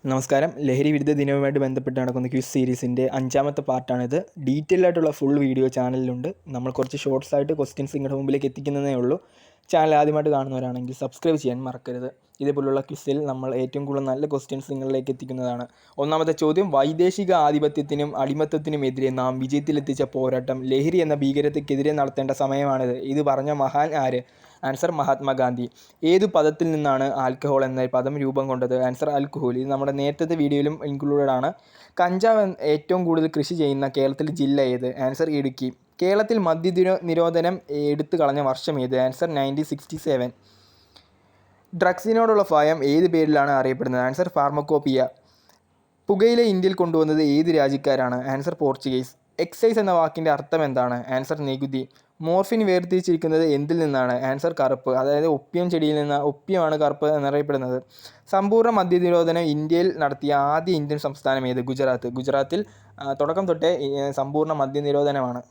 നമസ്കാരം. ലഹരി വിരുദ്ധ ദിനവുമായിട്ട് ബന്ധപ്പെട്ട് നടക്കുന്ന ക്വിസ് സീരീസിൻ്റെ 5ാമത്തെ പാർട്ടാണിത്. ഡീറ്റെയിൽ ആയിട്ടുള്ള ഫുൾ വീഡിയോ ചാനലിലുണ്ട്. നമ്മൾ കുറച്ച് ഷോർട്സ് ആയിട്ട് ക്വസ്റ്റ്യൻസ് നിങ്ങളുടെ മുമ്പിലേക്ക് എത്തിക്കുന്നതേ ഉള്ളൂ. ചാനൽ ആദ്യമായിട്ട് കാണുന്നവരാണെങ്കിൽ സബ്സ്ക്രൈബ് ചെയ്യാൻ മറക്കരുത്. ഇതേപോലുള്ള ക്വിസിൽ നമ്മൾ ഏറ്റവും കൂടുതൽ നല്ല ക്വസ്റ്റ്യൻസ് നിങ്ങളിലേക്ക് എത്തിക്കുന്നതാണ്. ഒന്നാമത്തെ ചോദ്യം: വൈദേശിക ആധിപത്യത്തിനും അടിമത്തത്തിനുമെതിരെ നാം വിജയത്തിലെത്തിച്ച പോരാട്ടം ലഹരി എന്ന ഭീകരതയ്ക്കെതിരെ നടത്തേണ്ട സമയമാണിത്. ഇത് പറഞ്ഞ മഹാൻ ആര്? ആൻസർ: മഹാത്മാഗാന്ധി. ഏതു പദത്തിൽ നിന്നാണ് ആൽക്കഹോൾ എന്ന പദം രൂപം കൊണ്ടത്? Answer: alcohol. ഇത് നമ്മുടെ നേരത്തെ വീഡിയോയിലും ഇൻക്ലൂഡഡ് ആണ്. കഞ്ചാവ് ഏറ്റവും കൂടുതൽ കൃഷി ചെയ്യുന്ന കേരളത്തിലെ ജില്ല ഏത്? ആൻസർ: ഇടുക്കി. കേരളത്തിൽ നിരോധനം എടുത്തു കളഞ്ഞ വർഷം ഏത്? ആൻസർ: 1967. ഡ്രഗ്സിനോടുള്ള ഭയം ഏത് പേരിലാണ് അറിയപ്പെടുന്നത്? ആൻസർ: ഫാർമക്കോപിയ. പുകയില ഇന്ത്യയിൽ കൊണ്ടുവന്നത് ഏത് രാജ്യക്കാരാണ്? Answer: Portuguese. എക്സൈസ് എന്ന വാക്കിൻ്റെ അർത്ഥം എന്താണ്? ആൻസർ: നികുതി. മോർഫിൻ വേർതിരിച്ചിരിക്കുന്നത് എന്തിൽ നിന്നാണ്? ആൻസർ: കറുപ്പ്. അതായത് ഒപ്പിയം ചെടിയിൽ നിന്ന്. ഒപ്പിയമാണ് കറുപ്പ് എന്നറിയപ്പെടുന്നത്. സമ്പൂർണ്ണ മദ്യനിരോധനം ഇന്ത്യയിൽ നടത്തിയ ആദ്യ ഇന്ത്യൻ സംസ്ഥാനം ഏത്? ഗുജറാത്ത്. ഗുജറാത്തിൽ തുടക്കം തൊട്ടേ സമ്പൂർണ്ണ മദ്യനിരോധനമാണ്.